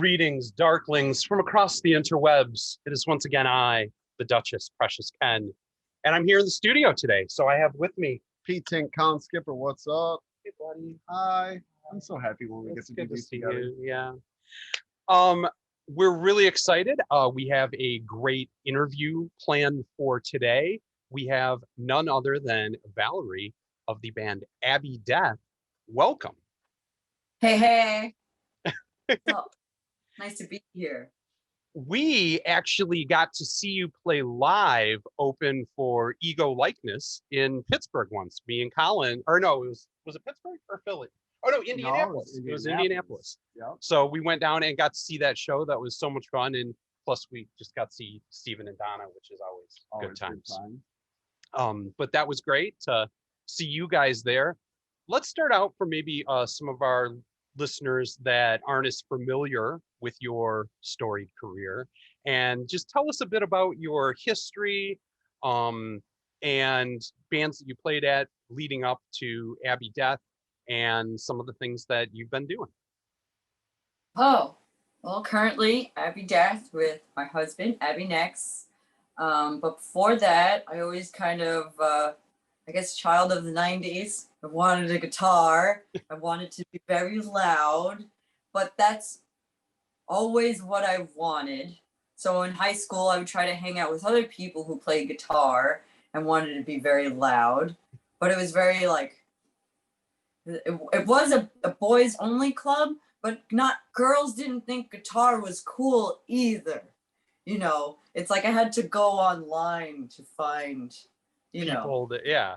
Greetings, Darklings, from across the interwebs. It is once again I, the Duchess, Precious Ken, and I'm here in the studio today. So I have with me Pete Tink, Collin Skipper, what's up? Hey, buddy. Hi. I'm so happy when we get to do Good to these see together. you. Yeah. We're really excited. We have a great interview planned for today. We have none other than Valerie of the band Abbey Death. Welcome. Hey. Oh, nice to be here. We actually got to see you play live open for Ego Likeness in Pittsburgh once. Me and Collin, or no, was it Pittsburgh or Philly? Oh no, Indianapolis. No, it was Indianapolis. Yeah. So we went down and got to see that show. That was so much fun. And plus we just got to see Steven and Donna, which is always good times. But that was great to see you guys there. Let's start out for maybe some of our listeners that aren't as familiar with your storied career, and just tell us a bit about your history and bands that you played at leading up to Abbey Death and some of the things that you've been doing. Oh, well, currently Abbey Death with my husband, Abbey Next. But before that, I always kind of, I guess, child of the 90s. I wanted a guitar. I wanted to be very loud, but that's always what I wanted. So in high school, I would try to hang out with other people who played guitar and wanted to be very loud, but it was very it was a boys only club, but girls didn't think guitar was cool either. You know, it's like I had to go online to find, People that, yeah.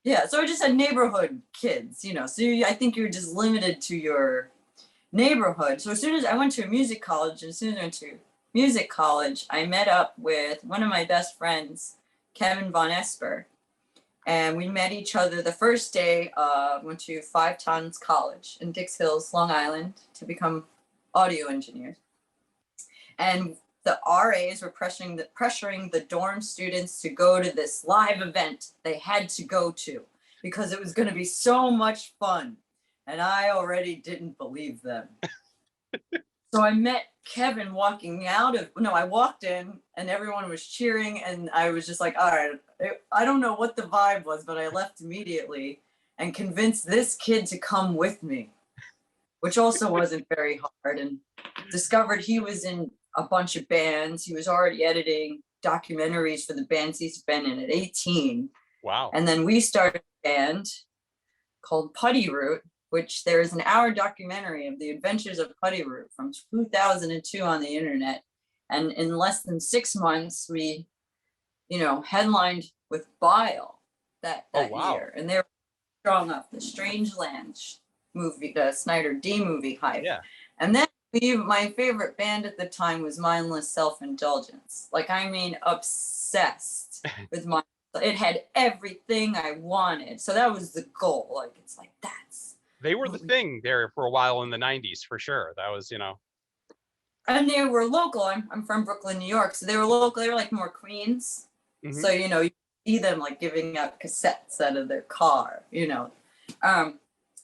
Yeah, so I just had neighborhood kids, so I think you're just limited to your neighborhood. So as soon as I went to a music college, I met up with one of my best friends, Kevin Von Esper. And we met each other the first day, went to Five Tons College in Dix Hills, Long Island, to become audio engineers. And the RAs were pressuring the dorm students to go to this live event they had to go to because it was going to be so much fun. And I already didn't believe them. So I met Kevin I walked in and everyone was cheering and I was just like, all right, I don't know what the vibe was, but I left immediately and convinced this kid to come with me, which also wasn't very hard, and discovered he was in a bunch of bands. He was already editing documentaries for the bands he's been in at 18. Wow. And then we started a band called Putty Root, which there is an hour documentary of the adventures of Putty Root from 2002 on the internet. And in less than 6 months, we, headlined with Bile that year. And they were strong off the Strange Lands movie, the Snyder D movie hype. Yeah. And then my favorite band at the time was Mindless Self-Indulgence. Obsessed with Mindless. It had everything I wanted. So that was the goal. They were the thing there for a while in the 90s, for sure. That was, And they were local. I'm from Brooklyn, New York. So they were local. They were more Queens. Mm-hmm. So, you see them giving out cassettes out of their car, and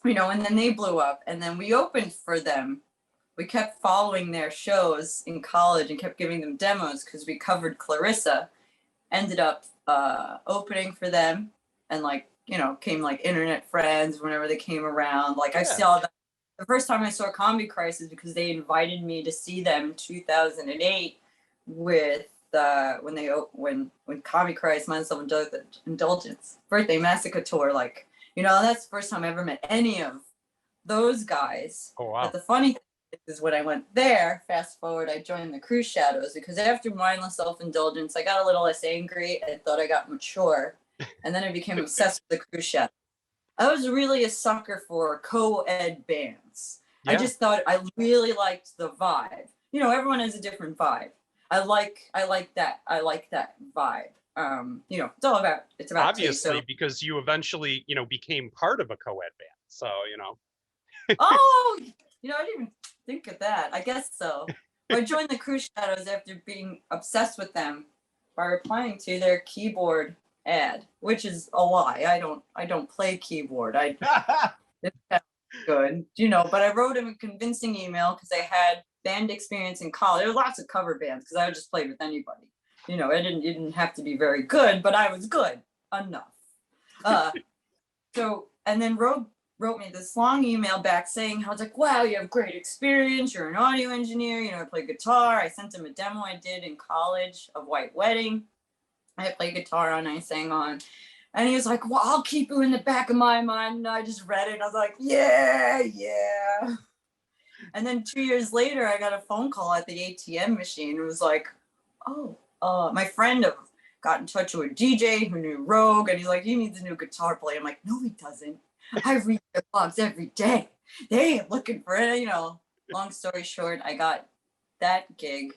then they blew up. And then we opened for them. We kept following their shows in college and kept giving them demos because we covered Clarissa. Ended up opening for them and came internet friends whenever they came around. I saw them the first time I saw Comedy Crisis because they invited me to see them in 2008 with when Comedy Crisis, Mindless Self-Indulgence, Birthday Massacre tour. That's the first time I ever met any of those guys. Oh wow. But the funny thing is when I went there, fast forward, I joined the Cruise Shadows because after Mindless Self-Indulgence, I got a little less angry and thought I got mature. And then I became obsessed with the Cruise Shadows. I was really a sucker for co-ed bands. Yeah. I just thought I really liked the vibe. Everyone has a different vibe. I like that vibe. It's about obviously taste, because you eventually, became part of a co-ed band. So, Oh, I didn't even think of that. I guess so. I joined the Cruise Shadows after being obsessed with them by replying to their keyboard ad, which is a lie. I don't play keyboard. It's good, but I wrote him a convincing email because I had band experience in college. There was lots of cover bands because I would just play with anybody. You know, it didn't have to be very good, but I was good enough. So, and then Rogue wrote me this long email back saying, I was like, wow, you have great experience. You're an audio engineer. You know, I play guitar. I sent him a demo I did in college of White Wedding. I played guitar on, I sang on. And he was like, well, I'll keep you in the back of my mind. And I just read it. And I was like, yeah. And then 2 years later, I got a phone call at the ATM machine. It was like, oh, my friend got in touch with a DJ who knew Rogue. And he's like, he needs a new guitar player. I'm like, no, he doesn't. I read their blogs every day. They ain't looking for it. You know, long story short, I got that gig,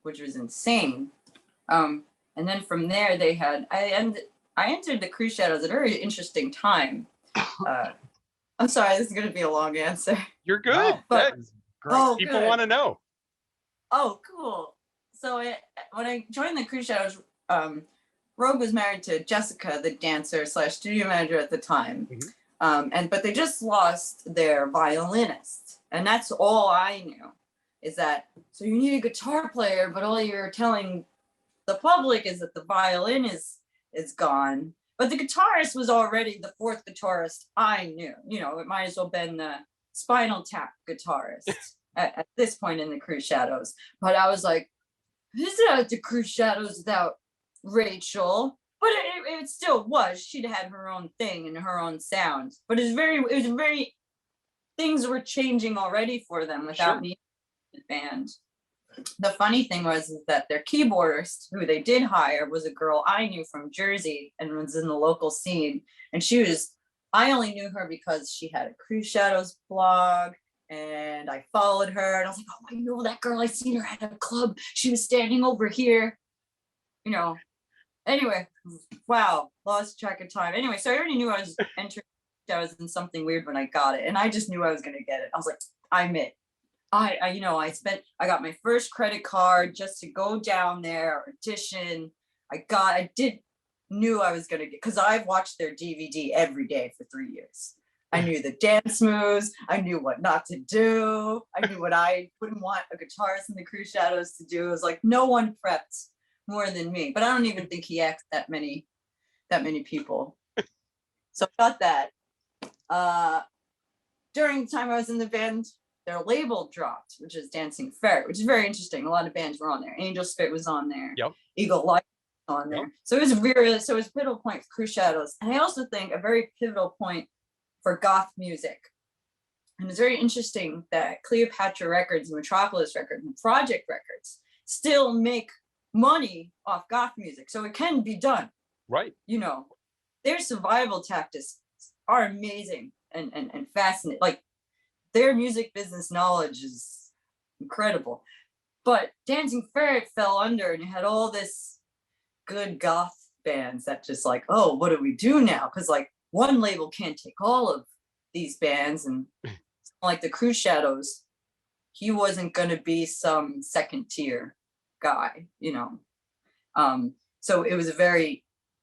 which was insane. And then from there, I entered the Cruise Shadows at a very interesting time. I'm sorry, this is going to be a long answer. You're good. But People want to know. Oh, cool. So when I joined the Cruise Shadows, Rogue was married to Jessica, the dancer / studio manager at the time. Mm-hmm. But they just lost their violinist. And that's all I knew is that, so you need a guitar player, but all you're telling the public is that the violin is gone. But the guitarist was already the fourth guitarist I knew. You know, it might as well been the Spinal Tap guitarist at this point in the Cruise Shadows. But I was like, this is not the Cruise Shadows without Rachel. But it still was. She'd had her own thing and her own sound. But it was very things were changing already for them without me in the band. The funny thing was that their keyboardist, who they did hire, was a girl I knew from Jersey and was in the local scene. And I only knew her because she had a Cruise Shadows blog and I followed her and I was like, oh, I know that girl. I seen her at a club. She was standing over here, you know. Anyway, wow, lost track of time. Anyway, so I already knew I was entering Shadows in something weird when I got it. And I just knew I was going to get it. I was like, I'm it. I got my first credit card just to go down there, audition. Knew I was going to get, because I've watched their DVD every day for 3 years. I knew the dance moves. I knew what not to do. I knew what I wouldn't want a guitarist in the Cruise Shadows to do. It was like, no one prepped more than me, but I don't even think he asked that many people. So I got that. During the time I was in the band, their label dropped, which is Dancing Ferret, which is very interesting. A lot of bands were on there. Angel Spit was on there. Yep. Eagle Light was on there. Yep. So it was a pivotal point for Cruise Shadows. And I also think a very pivotal point for goth music. And it's very interesting that Cleopatra Records, Metropolis Records, and Project Records still make money off goth music. So it can be done. Right. You know, their survival tactics are amazing and fascinating. Like, their music business knowledge is incredible. But Dancing Ferret fell under, and you had all this good goth bands that just like, oh, what do we do now? Because like one label can't take all of these bands, and like the Cruise Shadows, he wasn't going to be some second tier guy, you know. So it was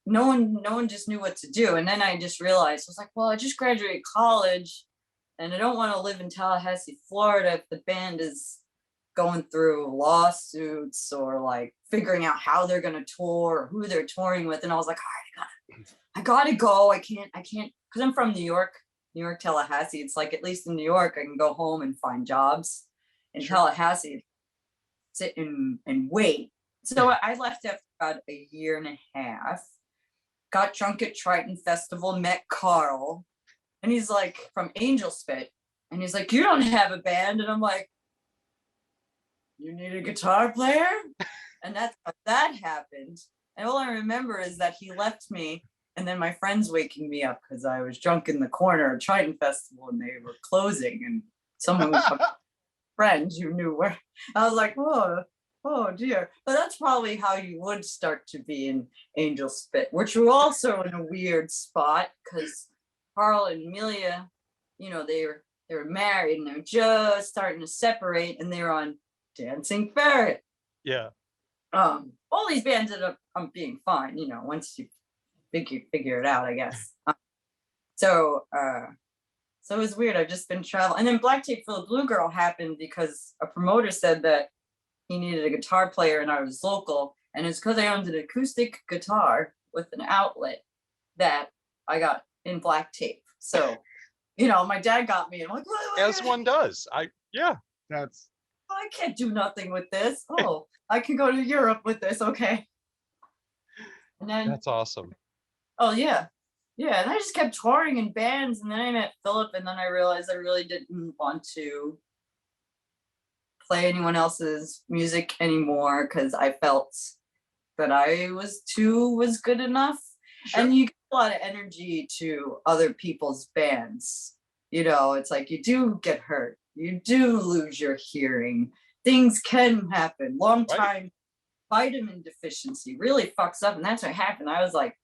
no one just knew what to do. And then I just realized, I was like, well, I just graduated college. And I don't want to live in Tallahassee, Florida if the band is going through lawsuits or like figuring out how they're going to tour or who they're touring with. And I was like, all right, I gotta go. I can't, because I'm from New York, Tallahassee. It's like, at least in New York, I can go home and find jobs. In Tallahassee, sit and wait. So I left after about a year and a half, got drunk at Triton Festival, met Carl. And he's like, from Angel Spit. And he's like, you don't have a band. And I'm like, you need a guitar player? And that's how that happened. And all I remember is that he left me. And then my friends waking me up because I was drunk in the corner at Triton Festival and they were closing. And someone was friends who knew where. I was like, oh dear. But that's probably how you would start to be in Angel Spit, which were also in a weird spot because Carl and Amelia, you know, they were married and they're just starting to separate, and they were on Dancing Ferret. Yeah. All these bands ended up being fine, you know, once you figure it out, I guess. So So it was weird. I've just been traveling. And then Black Tape for the Blue Girl happened because a promoter said that he needed a guitar player and I was local. And it's because I owned an acoustic guitar with an outlet that I got in Black Tape. So, you know, my dad got me and I'm like, what? As one does. That's I can't do nothing with this. Oh, I can go to Europe with this. Okay. And then That's awesome. oh yeah. Yeah. And I just kept touring in bands. And then I met Philip, and then I realized I really didn't want to play anyone else's music anymore because I felt that I was good enough. Sure. And you get a lot of energy to other people's bands. You know, it's like you do get hurt. You do lose your hearing. Things can happen. Long time vitamin deficiency really fucks up. And that's what happened. I was like,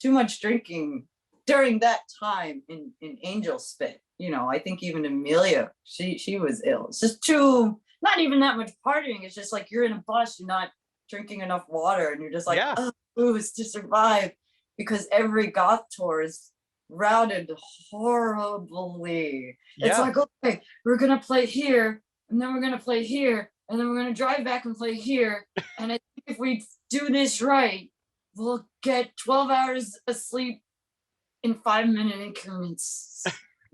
too much drinking during that time in Angel Spit. You know, I think even Amelia, she was ill. It's just not even that much partying. It's just like you're in a bus, you're not drinking enough water, and you're just like, oh, booze to survive. Because every goth tour is routed horribly. It's like, okay, we're gonna play here, and then we're gonna play here, and then we're gonna drive back and play here. And I think if we do this right, we'll get 12 hours of sleep in 5-minute increments.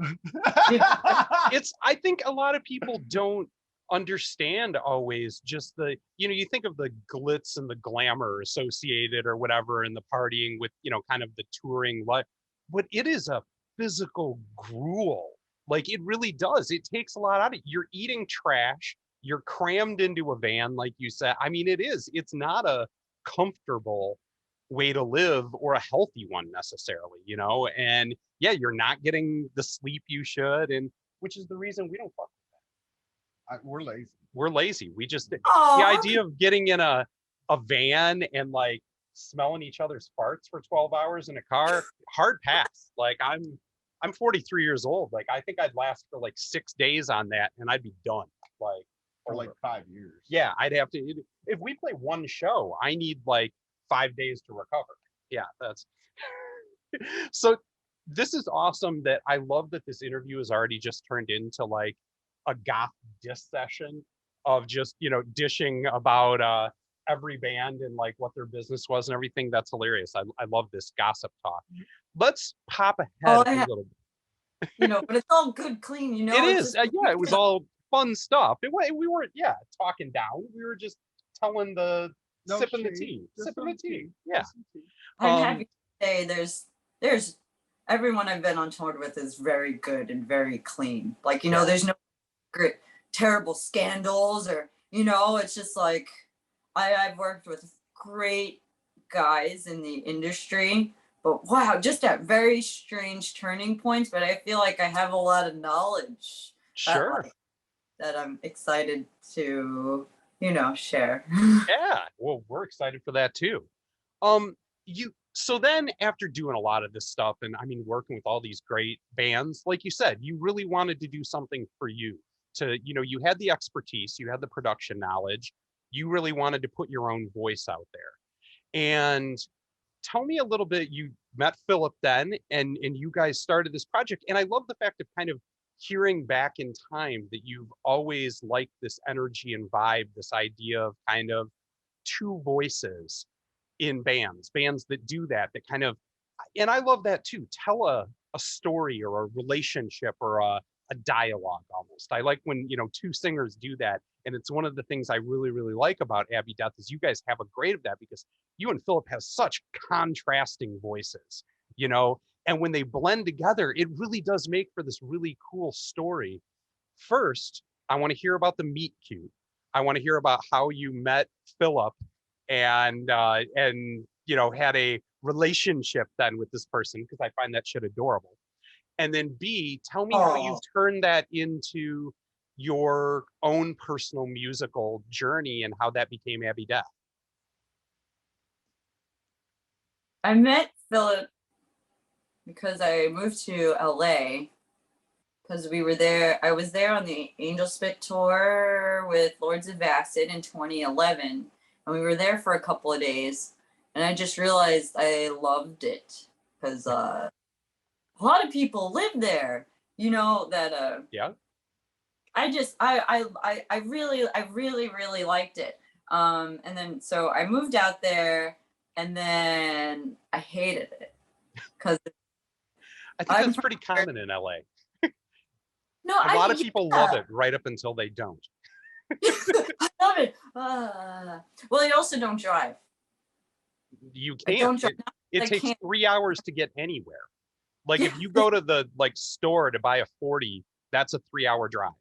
I think a lot of people don't understand always just the, you know, you think of the glitz and the glamour associated or whatever and the partying with, you know, kind of the touring life, but it is a physical gruel. Like it really does. It takes a lot out of it. You're eating trash. You're crammed into a van, like you said. I mean, it's not a comfortable way to live or a healthy one necessarily, you know? And yeah, you're not getting the sleep you should. And which is the reason we don't fuck. we're lazy. We're lazy. We just, the idea of getting in a van and like smelling each other's farts for 12 hours in a car, hard pass. Like I'm 43 years old. Like I think I'd last for like 6 days on that and I'd be done. Like for like 5 years. Yeah, I'd have to, if we play one show, I need like 5 days to recover. Yeah, that's so this is awesome. That I love that this interview has already just turned into like a goth diss session of just, you know, dishing about every band and like what their business was and everything. That's hilarious. I love this gossip talk. Let's pop ahead a little bit. You know, but it's all good, clean, you know. It is. Yeah, it was all fun stuff. We weren't, talking down. We were just telling sipping the tea. Sipping the tea. Yeah. I'm happy to say there's everyone I've been on tour with is very good and very clean. Like, you know, there's no great, terrible scandals or, you know, it's just like I've worked with great guys in the industry, but wow, just at very strange turning points. But I feel like I have a lot of knowledge. Sure. That I'm excited to, you know, share. Yeah. Well, we're excited for that too. So then after doing a lot of this stuff and I mean, working with all these great bands, like you said, you really wanted to do something for you to, you know, you had the expertise, you had the production knowledge, you really wanted to put your own voice out there. And tell me a little bit, you met Philip then and you guys started this project. And I love the fact of kind of hearing back in time that you've always liked this energy and vibe, this idea of kind of two voices in bands that do that kind of, and I love that too. Tell a story or a relationship or a dialogue almost. I like when, you know, two singers do that. And it's one of the things I really, really like about Abbey Death is you guys have a great of that because you and Philip have such contrasting voices, you know, and when they blend together, it really does make for this really cool story. First, I want to hear about the meet cute. I want to hear about how you met Philip and you know, had a relationship then with this person, because I find that shit adorable. And then B, tell me how you've turned that into your own personal musical journey and how that became Abbey Death. I met Philip because I moved to LA because we were there. I was there on the Angel Spit tour with Lords of Acid in 2011. And we were there for a couple of days. And I just realized I loved it because a lot of people live there. You know that Yeah. I really liked it. And then so I moved out there, and then I hated it because I think I'm that's pretty common in LA. no, A lot of people love it right up until they don't. I love it. Well, I also don't drive. You I don't can't. drive. It I takes can't. 3 hours to get anywhere. Like Yeah. if you go to the like store to buy a 40, that's a 3-hour drive,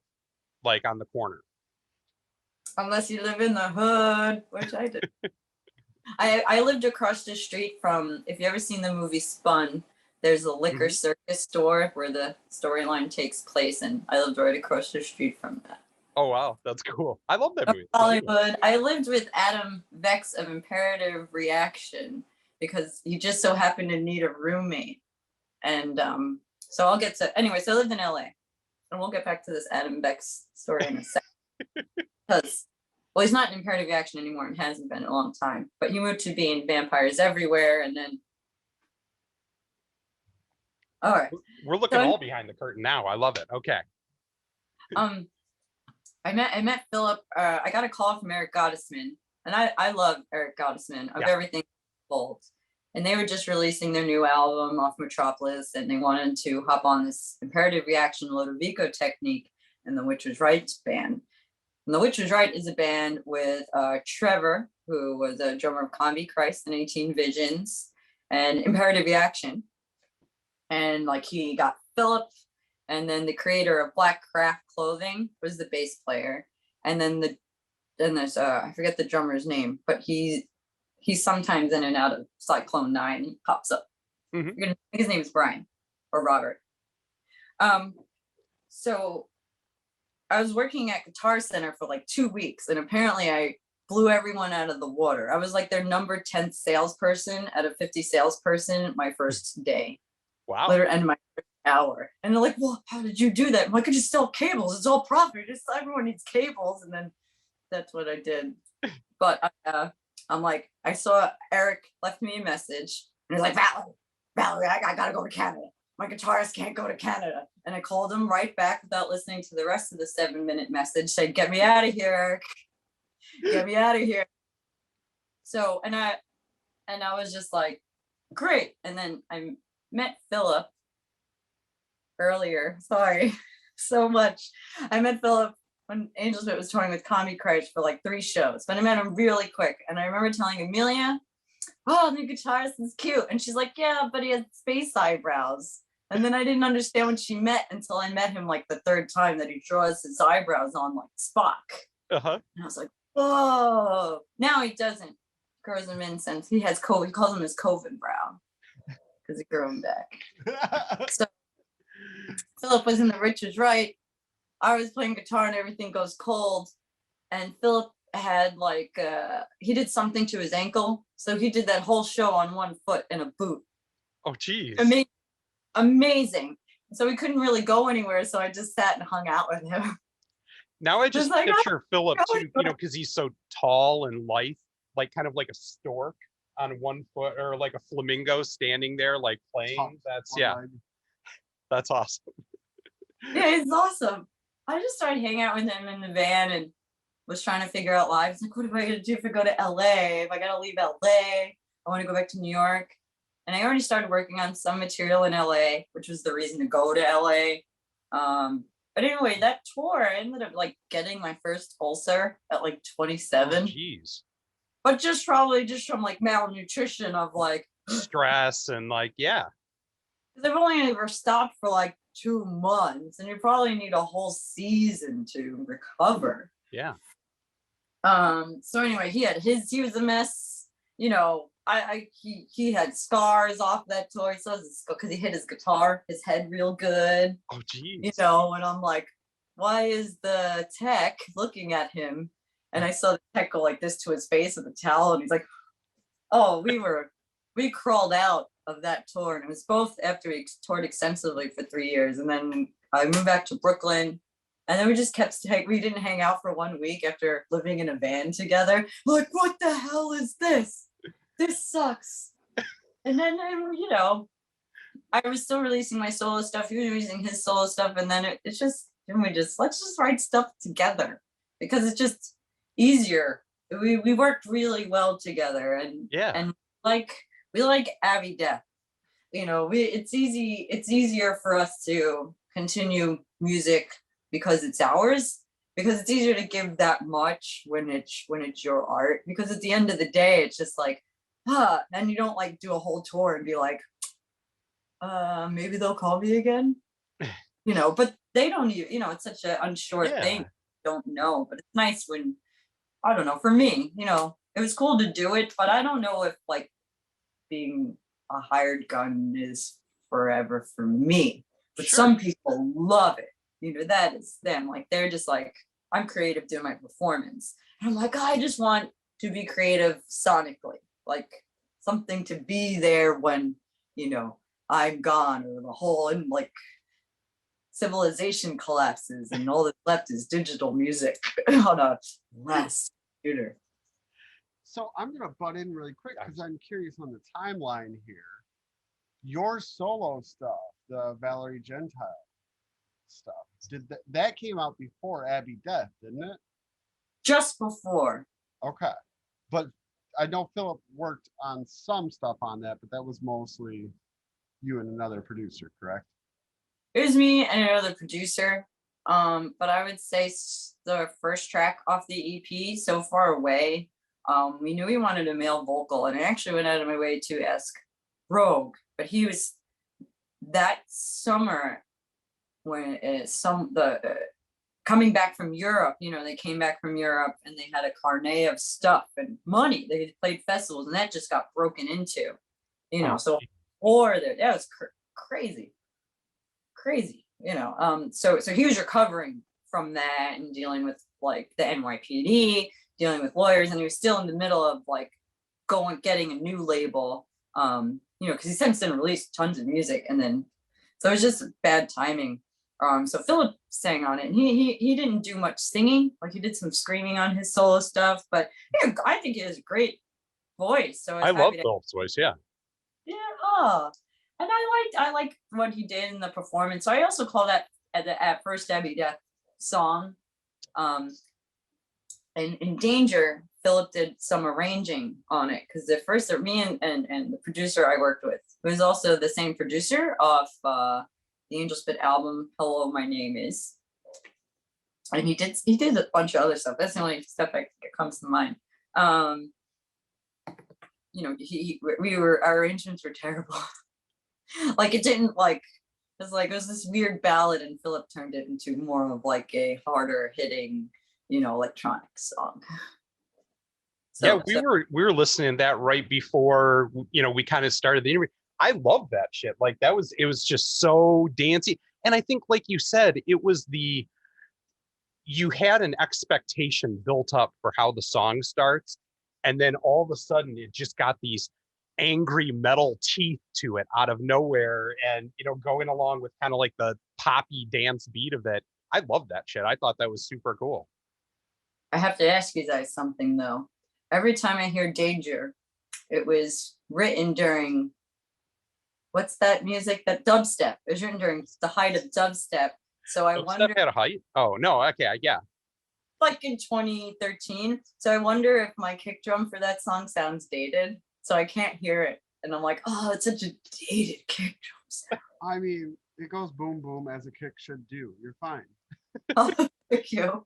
like on the corner. Unless you live in the hood, which I did. I lived across the street from, if you ever seen the movie Spun, there's a liquor circus store where the storyline takes place, and I lived right across the street from that. Oh wow, that's cool. I love that movie. Hollywood. I lived with Adam Vex of Imperative Reaction because he just so happened to need a roommate. And so I'll get to, anyway, so I lived in LA, and we'll get back to this Adam Vex story in a second. Because, well, he's not in Imperative Reaction anymore and hasn't been in a long time, but he moved to be in Vampires Everywhere, and then, all right. We're looking all behind the curtain now. I love it. Okay. I met Philip. I got a call from Eric Gottesman, and I love Eric Gottesman of Everything Bold. And they were just releasing their new album off Metropolis, and they wanted to hop on this Imperative Reaction Lodovico technique and the Witch Was Right band. And the Witch Was Right is a band with Trevor, who was a drummer of Convi Christ and 18 Visions, and Imperative Reaction. And like he got Philip, and then the creator of Black Craft Clothing was the bass player. And then there's I forget the drummer's name, but he's sometimes in and out of Cyclone 9. He pops up. His name is Brian or Robert. So I was working at Guitar Center for like 2 weeks, and apparently I blew everyone out of the water. I was like their number 10th salesperson out of 50 salesperson my first day. Wow. Literally, and my first hour. And they're like, well, how did you do that? I'm like, I just sell cables. It's all profit. Everyone needs cables. And then that's what I did. But I'm like, I saw Eric left me a message, and he's like, Valerie, I gotta go to Canada. My guitarist can't go to Canada. And I called him right back without listening to the rest of the 7-minute message, said, get me out of here, Eric. Get me out of here. So, and I was just like, great. And then I met Philip earlier. Sorry so much. I met Philip when Angel Spit was touring with Comedy Crash for like 3 shows, but I met him really quick. And I remember telling Amelia, oh, the new guitarist is cute. And she's like, yeah, but he has space eyebrows. And then I didn't understand what she meant until I met him like the 3rd time, that he draws his eyebrows on like Spock. And I was like, whoa. Now he doesn't. Grows them in since he has COVID. He calls them his COVID brow because he grew him back. So Philip was in the Witch Was Right. I was playing guitar and everything goes cold. And Philip had like, he did something to his ankle. So he did that whole show on 1 foot in a boot. Oh, geez. Amazing. So we couldn't really go anywhere. So I just sat and hung out with him. Now I just like, picture Philip too, you know, because he's so tall and lithe, like kind of like a stork on 1 foot, or like a flamingo standing there, like playing. That's awesome. Yeah, it's awesome. I just started hanging out with him in the van and was trying to figure out lives. Like, what am I going to do if I go to LA? If I got to leave LA, I want to go back to New York. And I already started working on some material in LA, which was the reason to go to LA. But anyway, that tour, I ended up like getting my first ulcer at like 27. Oh, jeez. But probably just from like malnutrition of like stress and like, yeah. They've only ever stopped for like 2 months, and you probably need a whole season to recover. Yeah. So anyway, he was a mess. You know, he had scars off that tour. So because he hit his guitar, his head real good. Oh, geez. You know, and I'm like, why is the tech looking at him? And I saw the tech go like this to his face with a towel, and he's like, oh, we crawled out of that tour, and it was both after we toured extensively for 3 years, and then I moved back to Brooklyn, and then we just we didn't hang out for 1 week after living in a van together. We're like, what the hell is this? This sucks. And then, you know, I was still releasing my solo stuff. He was releasing his solo stuff, and then let's just write stuff together because it's just easier. We worked really well together, and like we like Abbey Death. It's easier for us to continue music because it's ours, because it's easier to give that much when it's your art, because at the end of the day it's just like, and you don't like do a whole tour and be like, maybe they'll call me again, but they don't even, it's such an unsure thing. Don't know, but it's nice when, I don't know, for me, it was cool to do it, but I don't know if like being a hired gun is forever for me, but some people love it. That is them. Like, they're just like, I'm creative doing my performance, and I'm like, I just want to be creative sonically, like something to be there when I'm gone, or the whole and like civilization collapses and all that's left is digital music on a last computer. So I'm gonna butt in really quick because I'm curious on the timeline here. Your solo stuff, the Valerie Gentile stuff, that came out before Abbey Death, didn't it? Just before. Okay, but I know Philip worked on some stuff on that, but that was mostly you and another producer, correct? It was me and another producer. But I would say the first track off the EP, So Far Away, we knew we wanted a male vocal, and I actually went out of my way to ask Rogue, but he was that summer when coming back from Europe. They came back from Europe and they had a carnet of stuff and money. They played festivals, and that just got broken into, so or that was crazy. So he was recovering from that and dealing with like the NYPD, dealing with lawyers, and he was still in the middle of like getting a new label, because he since then released tons of music, and then so it was just bad timing. So Philip sang on it, and he didn't do much singing, like he did some screaming on his solo stuff, but I think he has a great voice. So I love Philip's voice, yeah. And I like what he did in the performance. So I also call that at first Abbey Death song. And in Danger, Philip did some arranging on it, because at first me and the producer I worked with, who is also the same producer of the Angel Spit album, Hello, My Name Is. And he did a bunch of other stuff. That's the only stuff that comes to mind. Our arrangements were terrible. Like, it didn't like, it was this weird ballad, and Philip turned it into more of like a harder hitting, electronic song. We were listening to that right before, we kind of started the interview. I love that shit. Like, it was just so dancey. And I think, like you said, you had an expectation built up for how the song starts. And then all of a sudden it just got these angry metal teeth to it out of nowhere, and going along with kind of like the poppy dance beat of it. I love that shit. I thought that was super cool. I have to ask you guys something though. Every time I hear Danger, it was written during, what's that music? That dubstep. It was written during the height of dubstep. So I wonder. Dubstep had a height? Oh no, okay, yeah. Like in 2013. So I wonder if my kick drum for that song sounds dated. So I can't hear it, and I'm like, oh, it's such a dated kick drum sound. I mean, it goes boom boom as a kick should do. You're fine. Oh, thank you.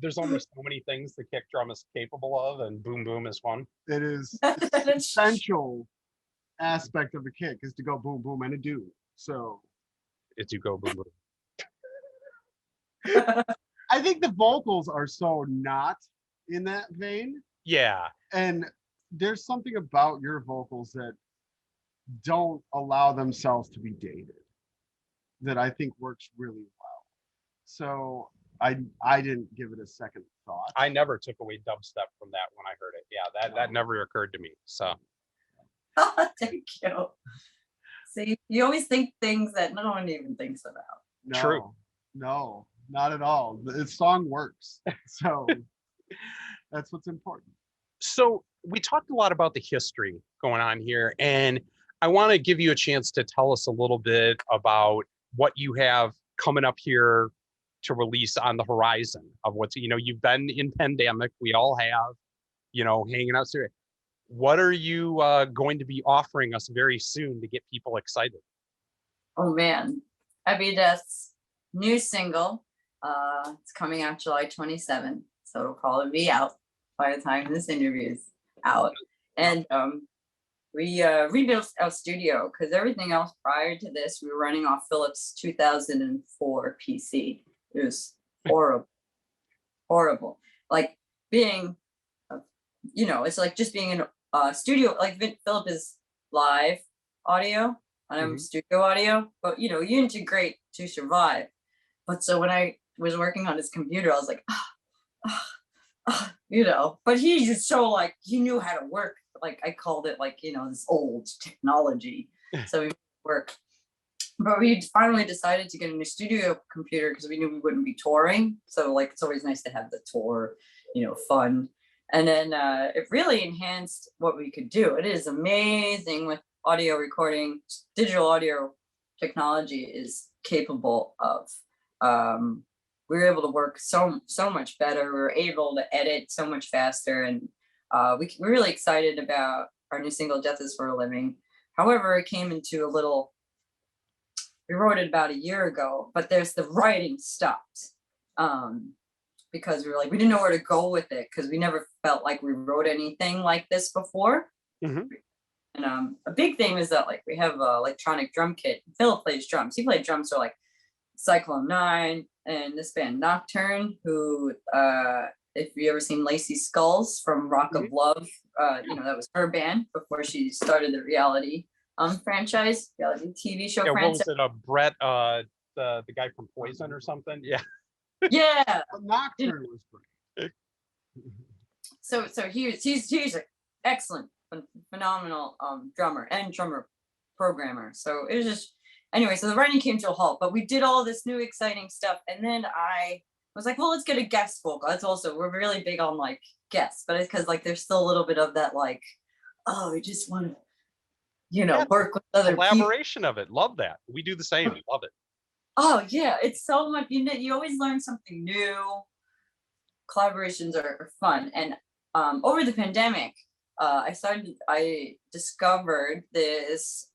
There's only so many things the kick drum is capable of, and boom boom is one. It is the essential aspect of the kick is to go boom boom and a do. So it's you go boom boom. I think the vocals are so not in that vein. Yeah. And there's something about your vocals that don't allow themselves to be dated that I think works really well. So I didn't give it a second thought. I never took away dubstep from that when I heard it. Yeah, that never occurred to me. So thank you. See, you always think things that no one even thinks about. No, true. No, not at all. The song works. So that's what's important. So we talked a lot about the history going on here, and I want to give you a chance to tell us a little bit about what you have coming up here to release on the horizon of what's, you've been in pandemic. We all have, hanging out. So what are you going to be offering us very soon to get people excited? Oh man, Abbey Death's new single. It's coming out July 27th, so it'll probably be out by the time this interview is out. And we rebuilt our studio because everything else prior to this, we were running off Philips 2004 PC. It was horrible, horrible. Like being, it's like just being in a studio. Like Philip is live audio, and I'm studio audio. But you integrate to survive. But so when I was working on his computer, I was like, But he just he knew how to work. Like I called it this old technology. So we worked. But we finally decided to get a new studio computer because we knew we wouldn't be touring. So it's always nice to have the tour, fun. And then it really enhanced what we could do. It is amazing with audio recording. Digital audio technology is capable of. We were able to work so much better. We were able to edit so much faster, and we're really excited about our new single, Death is for a Living. However, it came into we wrote it about a year ago, but the writing stopped because we didn't know where to go with it because we never felt like we wrote anything like this before. And a big thing is that we have a electronic drum kit. Philip plays drums. He played drums for Cyclone 9 and this band Nocturne, who if you ever seen Lacey Skulls from Rock of Love, that was her band before she started the reality franchise, reality TV show franchise. What was it, Brett, the guy from Poison or something? Yeah. Yeah. Nocturne was great. So he's an excellent, phenomenal drummer and drummer programmer. So it was just, anyway, so the writing came to a halt, but we did all this new exciting stuff. And then I was like, well, let's get a guest vocal. We're really big on guests, but it's because there's still a little bit of that we just want to, work with other collaboration people. Of it. Love that. We do the same. Love it. Oh yeah, it's so much. You always learn something new. Collaborations are fun, and over the pandemic, I discovered this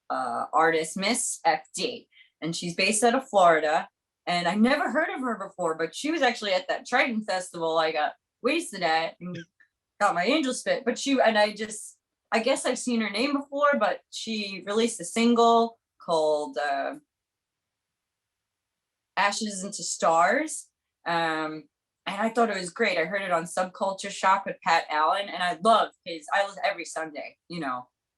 artist, Miss FD, and she's based out of Florida. And I never heard of her before, but she was actually at that Triton Festival I got wasted at and got my angel spit. But I guess I've seen her name before, but she released a single called Ashes into Stars. And I thought it was great. I heard it on Subculture Shock with Pat Allen, and I love every Sunday,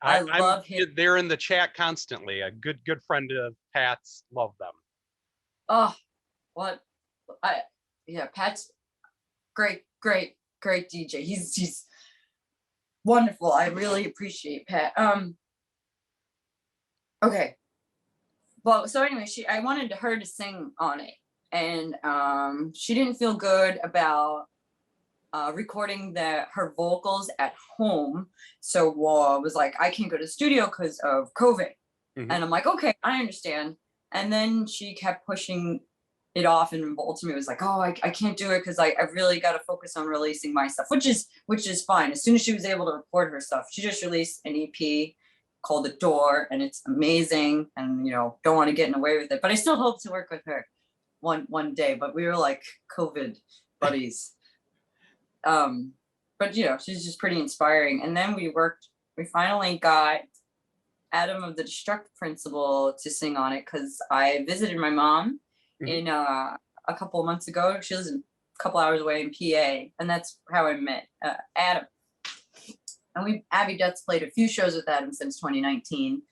I love him. They're in the chat constantly. A good friend of Pat's. Love them. Oh, Pat's great DJ. He's wonderful. I really appreciate Pat. Okay. Well, so anyway, I wanted her to sing on it, and she didn't feel good about recording her vocals at home. So was like, I can't go to the studio because of COVID. And I'm like, okay, I understand. And then she kept pushing it off, and ultimately was like, oh, I can't do it because I really got to focus on releasing my stuff, which is fine. As soon as she was able to record her stuff, she just released an EP called The Door, and it's amazing, and don't want to get in the way with it, but I still hope to work with her one day. But we were like COVID buddies. But she's just pretty inspiring. And then we finally got Adam of the Destruct Principle to sing on it because I visited my mom in a couple of months ago. She lives a couple hours away in PA, and that's how I met Adam. And Abbey Death's played a few shows with Adam since 2019,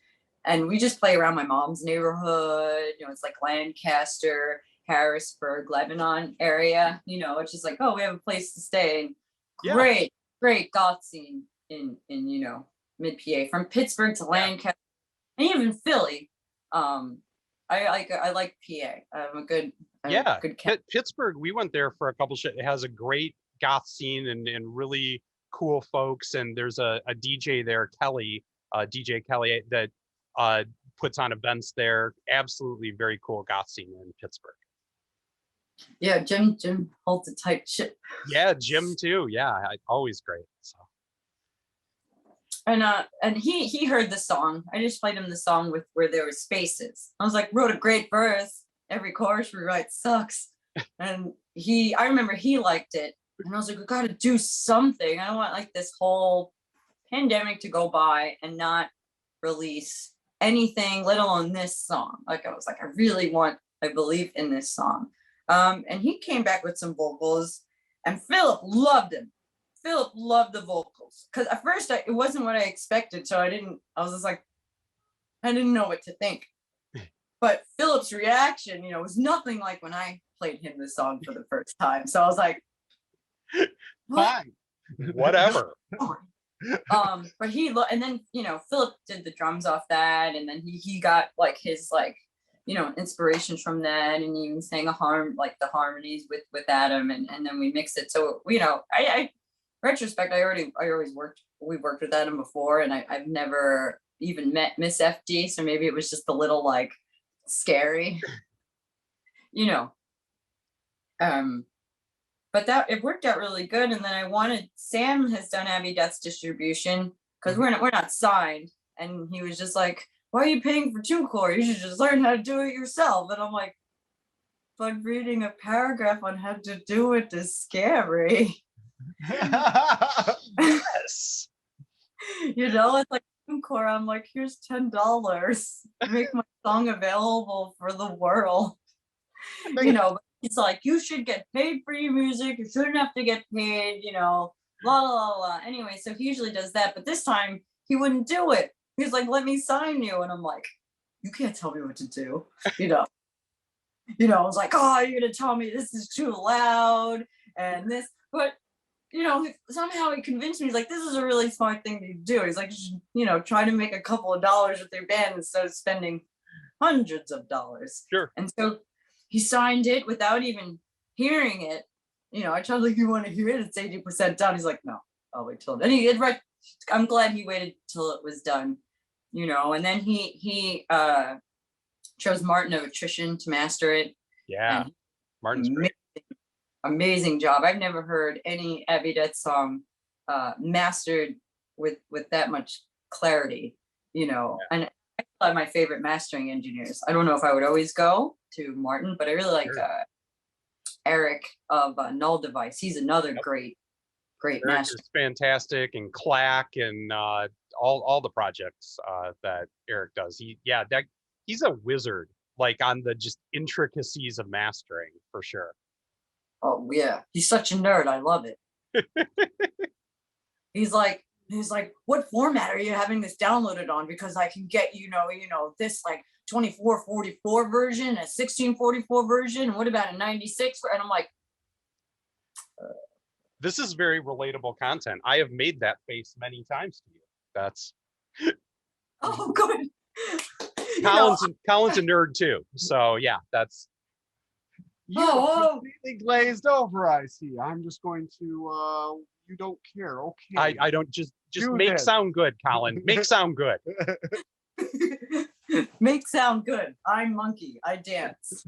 and we just play around my mom's neighborhood. It's like Lancaster, Harrisburg, Lebanon area. It's just like, oh, we have a place to stay. And great goth scene in mid PA, from Pittsburgh to Lancaster, and even Philly. I like PA. I'm a good Pittsburgh. We went there for a couple shows. It has a great goth scene and really cool folks. And there's a DJ there, Kelly, DJ Kelly that puts on events there. Absolutely very cool goth scene in Pittsburgh. Yeah, Jim holds a tight ship. Yeah, Jim too. Yeah, always great. So. And he heard the song. I just played him the song with where there were spaces. I was like, wrote a great verse. Every chorus we write sucks. And I remember he liked it. And I was like, we got to do something. I don't want like this whole pandemic to go by and not release anything, let alone this song. Like I was like, I believe in this song. And he came back with some vocals, and Philip loved him. Philip loved the vocals because at first it wasn't what I expected. So I was just like, I didn't know what to think. But Philip's reaction, was nothing like when I played him the song for the first time. So I was like, fine, whatever. But and then Philip did the drums off that, and then he got like his inspiration from that, and he even sang the harmonies with Adam, and then we mixed it. So I retrospect, we worked with Adam before, and I've never even met Miss FD, so maybe it was just a little like scary, but that it worked out really good. And then Sam has done Abbey Death's distribution because we're not signed, and he was just like, why are you paying for TuneCore? You should just learn how to do it yourself. And I'm like, but reading a paragraph on how to do it is scary. Yes. It's like TuneCore. I'm like, here's $10 to make my song available for the world. But it's like, you should get paid for your music. You shouldn't have to get paid, blah, blah, blah. Anyway, so he usually does that. But this time he wouldn't do it. He was like, let me sign you. And I'm like, you can't tell me what to do. I was like, oh, you're going to tell me this is too loud and this. But, somehow he convinced me. He's like, this is a really smart thing to do. He's like, try to make a couple of dollars with your band instead of spending hundreds of dollars. Sure. And so he signed it without even hearing it. I tried like, you want to hear it? It's 80% done. He's like, no, I'll wait till. And he did right. I'm glad he waited till it was done. And then he chose Martin of Attrition to master it. Yeah, Martin's great. Amazing job. I've never heard any Abbey Death song mastered with that much clarity, And I love my favorite mastering engineers. I don't know if I would always go to Martin, but I really like Eric of Null Device. He's another great master. Is fantastic, and Clack and all the projects that Eric does. He's a wizard, like on the just intricacies of mastering for sure. Oh yeah, he's such a nerd. I love it. He's like, what format are you having this downloaded on? Because I can get this like 2444 version, a 1644 version. What about a 96? And I'm like, this is very relatable content. I have made that face many times to you. That's oh good. Collin's a nerd too. So yeah, that's. You're completely glazed over, I see. I'm just going to you don't care. Okay. I don't just make sound good, Collin. Make sound good. Make sound good. I'm monkey. I dance.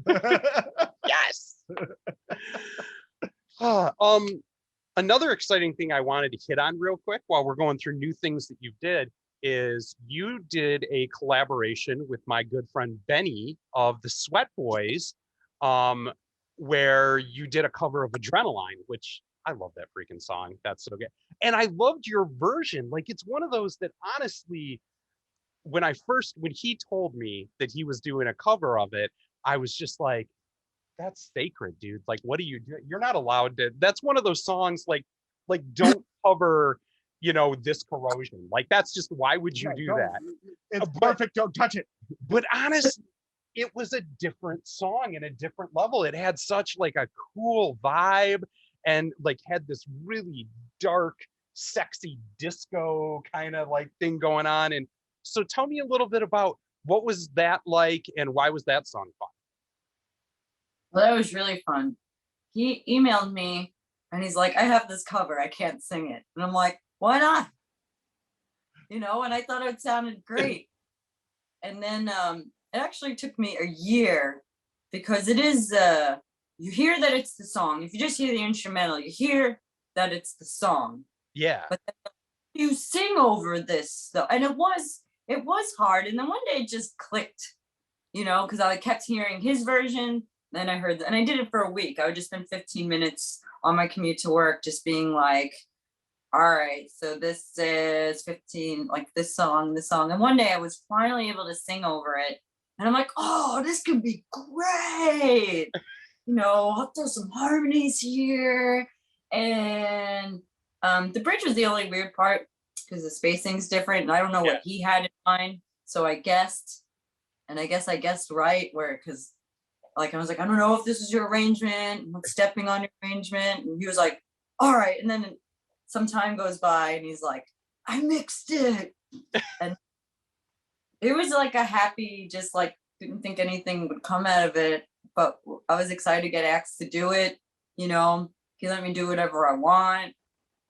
Yes. Another exciting thing I wanted to hit on real quick while we're going through new things that you did is you did a collaboration with my good friend Benny of the Sweat Boys, where you did a cover of Adrenaline, which I love that freaking song. That's so good. And I loved your version. Like, it's one of those that honestly, when he told me that he was doing a cover of it, I was just like, that's sacred, dude. Like, what do you do? You're not allowed to. That's one of those songs like don't cover, this corrosion. Like, that's just, why would you do that? It's perfect. Don't touch it. But honestly, it was a different song and a different level. It had such like a cool vibe and like had this really dark, sexy disco kind of like thing going on. And so tell me a little bit about what was that like and why was that song fun? Well, that was really fun. He emailed me and he's like, I have this cover. I can't sing it. And I'm like, why not? and I thought it sounded great. And then it actually took me a year, because it is, you hear that it's the song. If you just hear the instrumental, you hear that it's the song. Yeah. But then you sing over this, though. And it was hard. And then one day it just clicked, because I kept hearing his version. Then I heard, and I did it for a week. I would just spend 15 minutes on my commute to work, just being like, all right, so this is 15, like this song. And one day I was finally able to sing over it. And I'm like, oh, this could be great. I'll throw some harmonies here. And the bridge was the only weird part, because the spacing's different. And I don't know what he had in mind. So I guessed, and I guess I guessed right, because like I was like, I don't know if this is your arrangement. I'm stepping on your arrangement. And he was like, all right. And then some time goes by and he's like, I mixed it. And it was like a happy, just like, didn't think anything would come out of it, but I was excited to get asked to do it. He let me do whatever I want.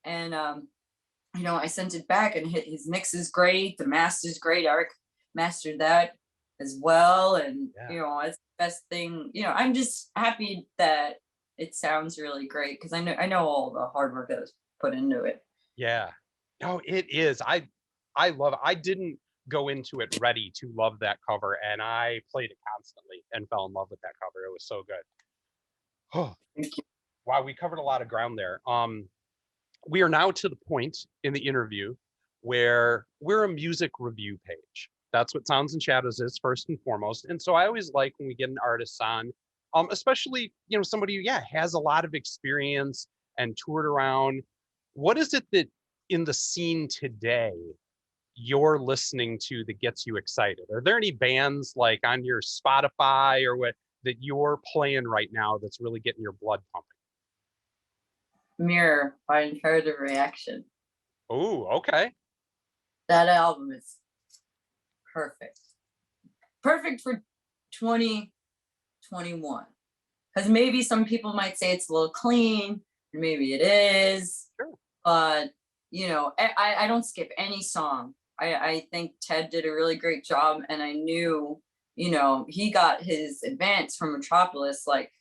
And, I sent it back, and his mix is great. The master's great. Eric mastered that as well. And, it's the best thing, I'm just happy that it sounds really great, because I know all the hard work that was put into it. Yeah. No, it is. I love it. I didn't go into it ready to love that cover, and I played it constantly and fell in love with that cover. It was so good. Oh, thank you. Wow, we covered a lot of ground there. We are now to the point in the interview where we're a music review page. That's what Sounds and Shadows is, first and foremost. And so I always like when we get an artist on, especially somebody who has a lot of experience and toured around. What is it that in the scene today you're listening to that gets you excited? Are there any bands like on your Spotify or what that you're playing right now that's really getting your blood pumping? Mirror by Imperative Reaction. Oh, okay. That album is perfect for 2021, because maybe some people might say it's a little clean, and maybe it is. Sure. But I don't skip any song. I think Ted did a really great job, and I knew he got his advance from Metropolis like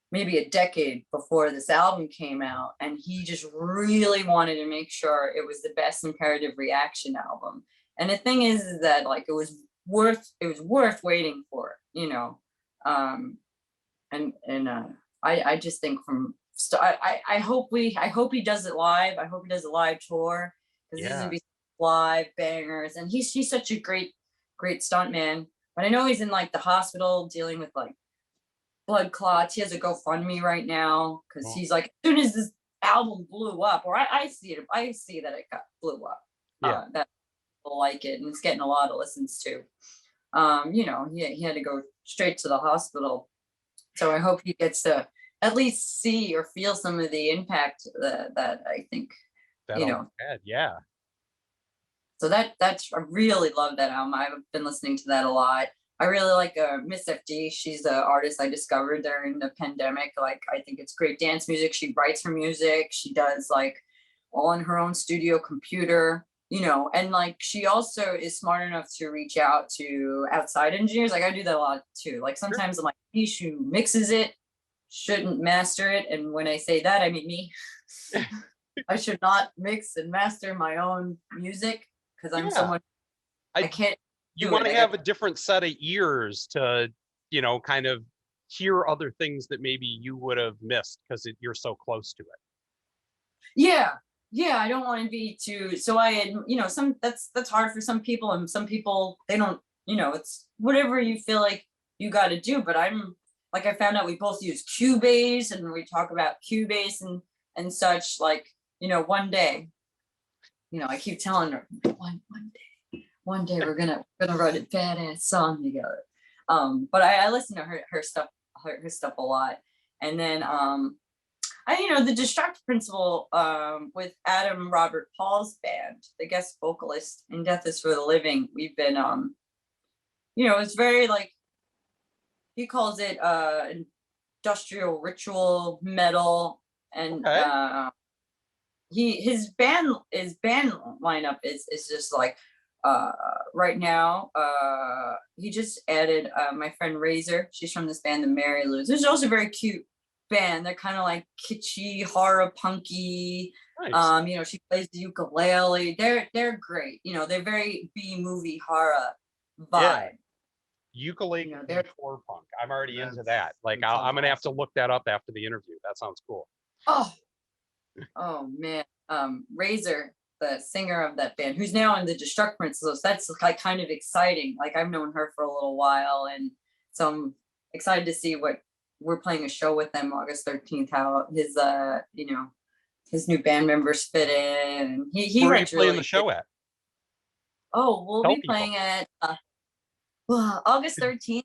maybe a decade before this album came out, and he just really wanted to make sure it was the best Imperative Reaction album. And the thing is that like it was worth waiting for, I just think I hope he does it live. I hope he does a live tour, because this is gonna be live bangers, and he's such a great stuntman. But I know he's in like the hospital dealing with like blood clots. He has a GoFundMe right now, because he's like, as soon as this album blew up, or I see that it blew up. That people like it, and it's getting a lot of listens too. He had to go straight to the hospital, so I hope he gets to at least see or feel some of the impact that I think had. Yeah. So that's I really love that album. I've been listening to that a lot. I really like Miss FD. She's the artist I discovered during the pandemic. Like, I think it's great dance music. She writes her music. She does like all in her own studio computer, and like she also is smart enough to reach out to outside engineers. Like I do that a lot too. Like sometimes I'm like, he who mixes it shouldn't master it. And when I say that, I mean me. I should not mix and master my own music, because I'm someone I can't. You want to have a different set of ears to, kind of hear other things that maybe you would have missed because you're so close to it. Yeah. I don't want to be too. So that's hard for some people, and some people they don't. It's whatever you feel like you got to do. But I'm like, I found out we both use Cubase, and we talk about Cubase and such. Like, one day, I keep telling her one day we're gonna write a badass song together. But I listen to her stuff a lot. And then the Distract Principle with Adam Robert Paul's band, the guest vocalist in Death is for the Living. We've been it's very like, he calls it industrial ritual metal, and his band lineup is just like right now he just added my friend Razor. She's from this band, the Mary Lou's. This is also a very cute band. They're kind of like kitschy, horror punky. Nice. You know, she plays the ukulele. They're great. You know, they're very B-movie horror vibe. Yeah. Ukulele, You know, they're horror punk. I'm already into that. Like, that I'm gonna have to awesome. look that up after the interview. That sounds cool. oh man. Razor, the singer of that band, who's now in the Destruct Principles. That's like kind of exciting. Like I've known her for a little while, and so I'm excited to see what we're playing a show with them August 13th. How his you know, his new band members fit in. And he Where are you writes playing really the show at? Oh, we'll Tell be people. playing at August 13th,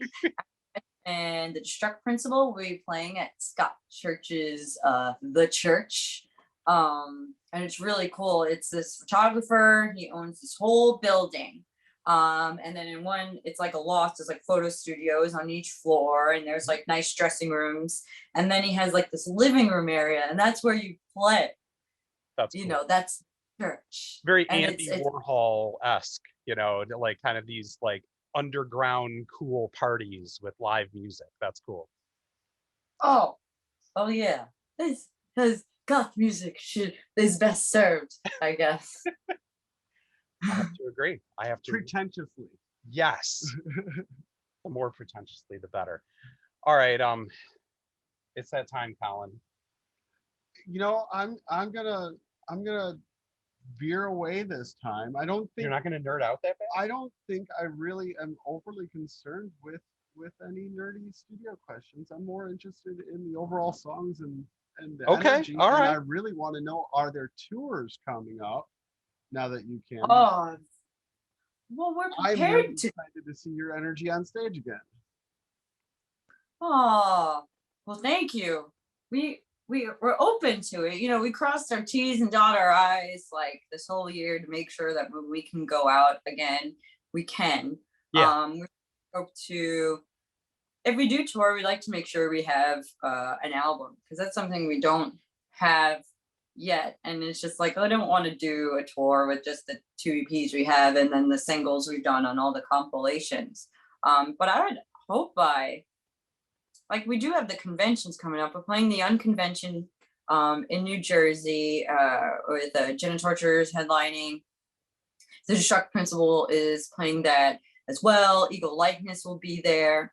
and the Destruct Principle will be playing at Scott Church's The Church. And it's really cool. It's this photographer, he owns this whole building. And then in one, it's like a loft, there's like photo studios on each floor, and there's like nice dressing rooms. And then he has like this living room area, and that's where you play. That's You cool. know, that's church. Very And Andy Warhol-esque, you know, like kind of these like underground cool parties with live music. That's cool. Oh yeah. This goth music is best served, I guess. I have to agree. I have to. Pretentiously. Yes. The more pretentiously, the better. All right. It's that time, Collin. You know, I'm gonna veer away this time. I don't think You're not going to nerd out that bad? I don't think I really am overly concerned with any nerdy studio questions. I'm more interested in the overall songs and the Okay, energy. all And right. I really want to know, are there tours coming up now that you can? Oh, well, we're I'm prepared really to. excited to see your energy on stage again. Oh, well, thank you. We're open to it. You know, we crossed our T's and dot our I's like this whole year to make sure that when we can go out again, we can. Yeah. We hope to. If we do tour, we like to make sure we have an album, because that's something we don't have yet. And it's just like, I don't want to do a tour with just the 2 EPs we have and then the singles we've done on all the compilations. But I would hope by, like, we do have the conventions coming up. We're playing the Unconvention in New Jersey with Gin and Torturers headlining. The Destruct Principle is playing that as well. Ego Likeness will be there.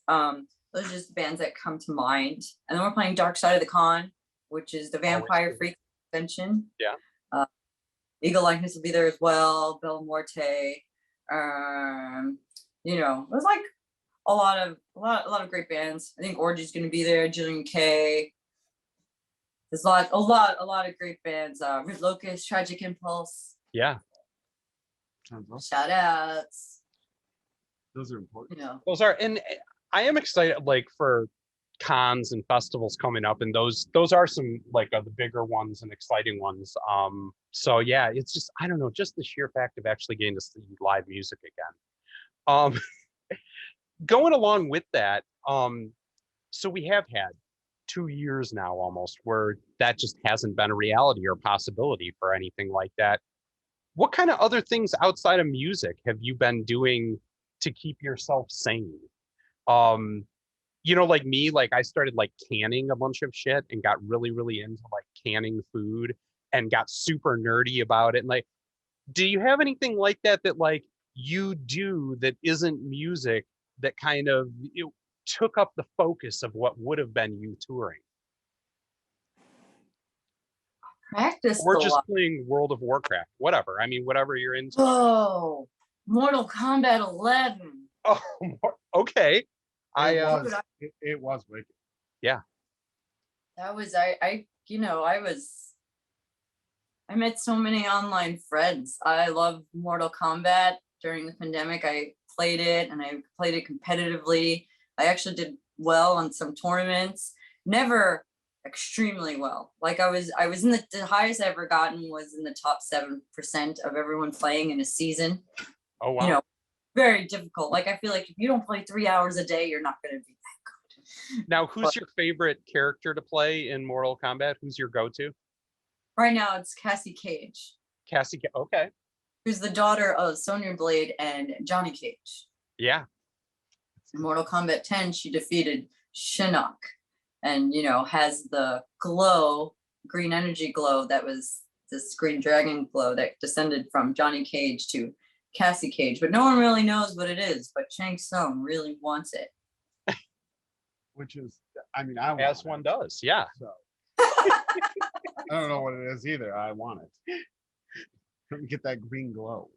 Those are just bands that come to mind. And then we're playing Dark Side of the Con, which is the Vampire Freak convention. Yeah. Eagle Likeness will be there as well. Bel Morte. You know, there's like a lot of great bands. I think Orgy's going to be there. Jillian K. There's a lot of great bands. Red Locust, Tragic Impulse. Yeah. Shout outs. Those are important. You know. Those are, and I am excited like for cons and festivals coming up, and those are some like the bigger ones and exciting ones. So yeah, it's just, I don't know, just the sheer fact of actually getting to see live music again. Going along with that, so we have had 2 years now almost where that just hasn't been a reality or possibility for anything like that. What kind of other things outside of music have you been doing to keep yourself sane? You know, like me, like I started like canning a bunch of shit and got really, really into like canning food and got super nerdy about it. And like, do you have anything like that like you do that isn't music that kind of took up the focus of what would have been you touring? Practice or just playing World of Warcraft, whatever. I mean, whatever you're into. Oh, Mortal Kombat 11. Oh, okay. It was wicked. Yeah. That was I met so many online friends. I love Mortal Kombat. During the pandemic, I played it, and I played it competitively. I actually did well on some tournaments. Never extremely well. Like I was in the highest I ever gotten was in the top 7% of everyone playing in a season. Oh wow. You know, very difficult. Like I feel like if you don't play 3 hours a day, you're not going to be that good. Now, who's your favorite character to play in Mortal Kombat? Who's your go-to? Right now it's Cassie Cage. Okay. Who's the daughter of Sonya Blade and Johnny Cage. Yeah. In Mortal Kombat 10, she defeated Shinnok and, has the glow, green energy glow that was this green dragon glow that descended from Johnny Cage to Cassie Cage. But no one really knows what it is, but Shang Tsung really wants it. Which is, I want as one does, yeah. So. I don't know what it is either. I want it. Let me get that green glow.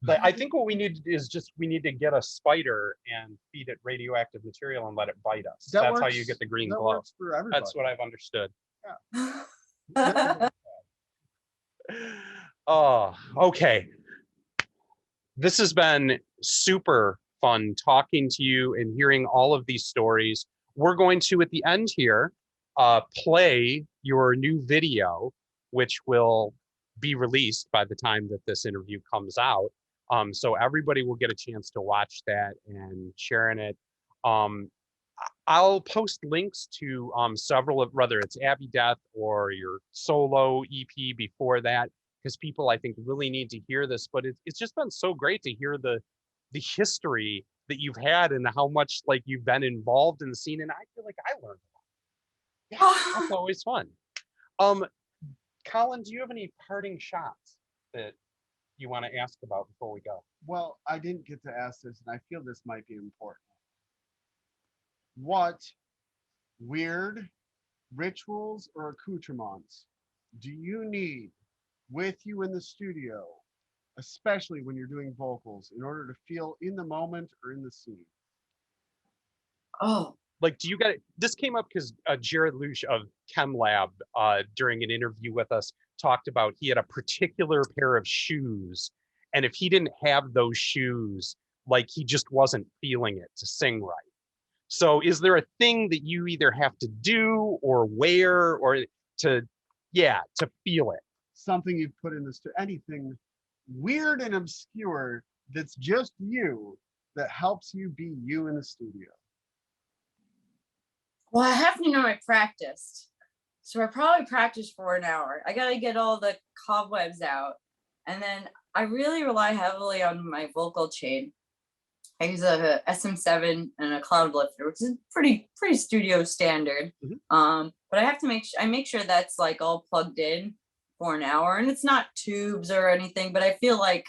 But I think what we need is we need to get a spider and feed it radioactive material and let it bite us. That's how you get the green glow. Works for everybody. That's what I've understood. Yeah. Oh, okay. This has been super fun talking to you and hearing all of these stories. We're going to, at the end here, play your new video, which will be released by the time that this interview comes out. So everybody will get a chance to watch that and sharing it. I'll post links to several of, whether it's Abbey Death or your solo EP before that, because people I think really need to hear this. But it's just been so great to hear the history that you've had and how much like you've been involved in the scene. And I feel like I learned a lot. Yeah, that's always fun. Collin, do you have any parting shots that you want to ask about before we go? Well, I didn't get to ask this, and I feel this might be important. What weird rituals or accoutrements do you need with you in the studio, especially when you're doing vocals, in order to feel in the moment or in the scene? Oh, like, do you get it? This came up because Jared Lush of ChemLab, during an interview with us, talked about he had a particular pair of shoes, and if he didn't have those shoes, like he just wasn't feeling it to sing right. So is there a thing that you either have to do or wear or to feel it? Something you've put in anything weird and obscure that's just you, that helps you be you in the studio. Well, I have to know I practiced. So I probably practiced for an hour. I got to get all the cobwebs out. And then I really rely heavily on my vocal chain. I use a SM7 and a cloud lifter, which is pretty studio standard. Mm-hmm. But I have to make sure that's like all plugged in for an hour, and it's not tubes or anything, but I feel like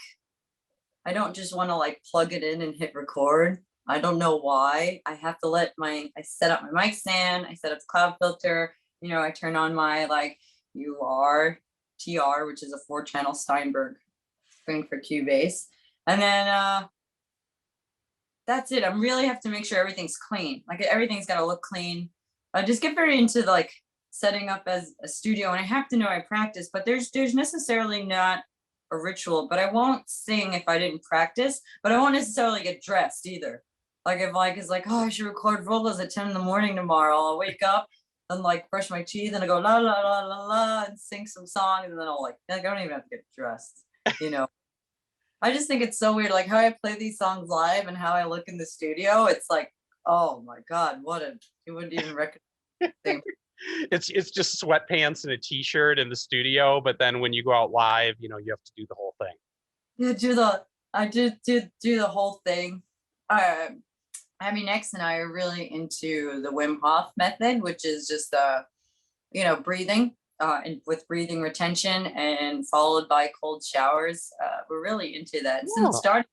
I don't just want to like plug it in and hit record. I don't know why. I have to I set up my mic stand, I set up the cloud filter, I turn on my like TR, which is a 4-channel Steinberg thing for Cubase. And then that's it. I really have to make sure everything's clean. Like everything's got to look clean. I just get very into like setting up as a studio, and I have to know I practice, but there's necessarily not a ritual. But I won't sing if I didn't practice, but I won't necessarily get dressed either. Like if like it's like, oh, I should record vocals at 10 in the morning tomorrow, I'll wake up and like brush my teeth and I go la la la la la and sing some songs, and then I'll like I don't even have to get dressed. I just think it's so weird, like how I play these songs live and how I look in the studio. It's like, oh my God, you wouldn't even recognize. It's just sweatpants and a t-shirt in the studio, but then when you go out live, you have to do the whole thing. Yeah, I do the whole thing. Abby Next and I are really into the Wim Hof method, which is just breathing. And with breathing retention and followed by cold showers. We're really into that. And since starting,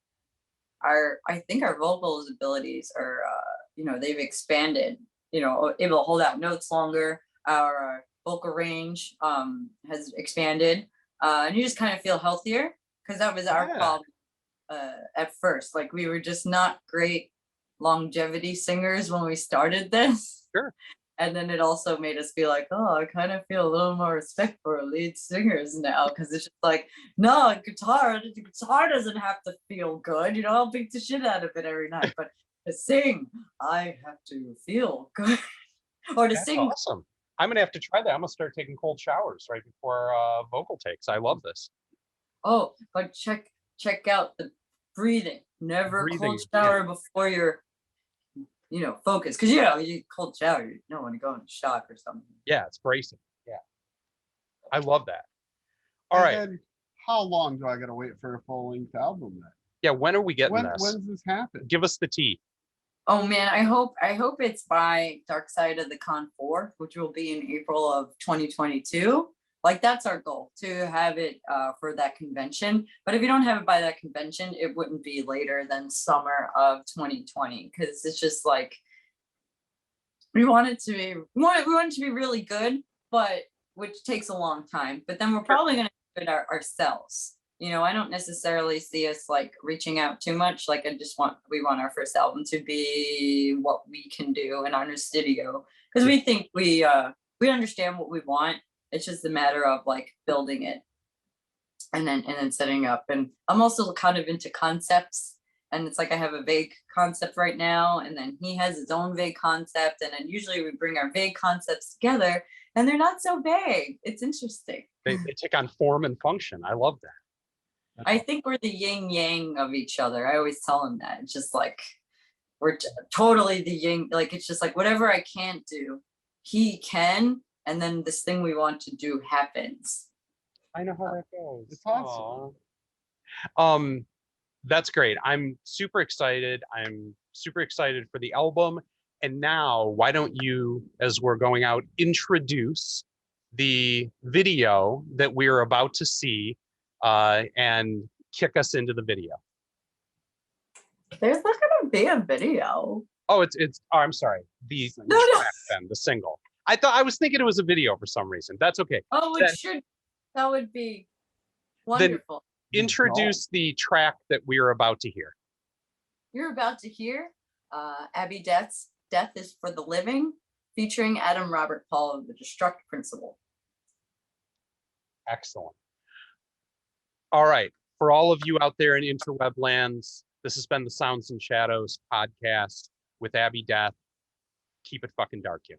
I think our vocals abilities are, they've expanded, able to hold out notes longer. Our vocal range has expanded. And you just kind of feel healthier, because that was our problem at first. Like we were just not great longevity singers when we started this. Sure. And then it also made us be like, oh, I kind of feel a little more respect for lead singers now, because it's just like, no, the guitar doesn't have to feel good. I'll beat the shit out of it every night. But to sing, I have to feel good. Or to sing. Awesome. I'm going to have to try that. I'm going to start taking cold showers right before vocal takes. I love this. Oh, but check out the breathing. Never cold shower before you're focus, because you cold shower, you don't want to go into shock or something. Yeah, it's bracing. Yeah, I love that. All right. And how long do I got to wait for a full-length album then? Yeah, when are we getting this? When's this happen? Give us the tea. Oh man, I hope it's by Dark Side of the Con 4, which will be in April of 2022. Like that's our goal, to have it for that convention. But if you don't have it by that convention, it wouldn't be later than summer of 2020, because it's just like we want it to be really good, but which takes a long time. But then we're probably going to do it ourselves. You know, I don't necessarily see us like reaching out too much. Like we want our first album to be what we can do in our studio, because we think we understand what we want. It's just a matter of like building it and then setting up. And I'm also kind of into concepts, and it's like I have a vague concept right now, and then he has his own vague concept, and then usually we bring our vague concepts together, and they're not so vague. It's interesting. They take on form and function. I love that. I think we're the yin yang of each other. I always tell him that. It's just like we're totally the yin. Like it's just like whatever I can't do, he can, and then this thing we want to do happens. I know how that goes. It's awesome. That's great. I'm super excited. I'm super excited for the album. And now, why don't you, as we're going out, introduce the video that we're about to see, and kick us into the video. There's not gonna be a video. Oh, it's. Oh, I'm sorry. The track, then the single. I was thinking it was a video for some reason. That's okay. Oh, that would be wonderful. Then introduce the track that we're about to hear. You're about to hear Abbey Death's Death is for the Living, featuring Adam Robert Paul of the Destruct Principle. Excellent. All right. For all of you out there in interweb lands, this has been the Sounds and Shadows podcast with Abbey Death. Keep it fucking dark, you.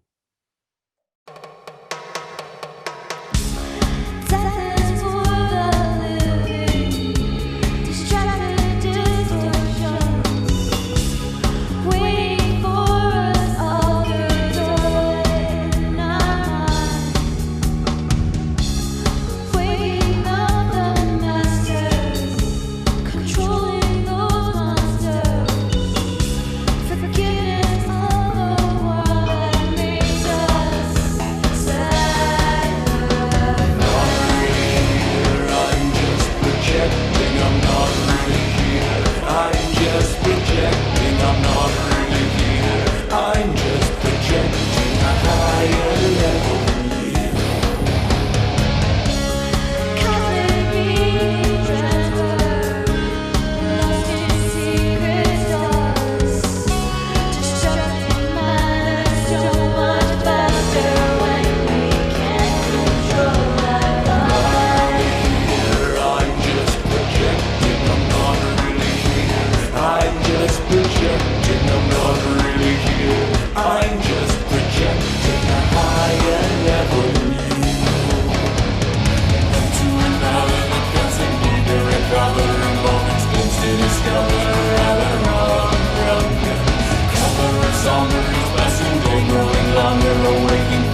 Longer awakening.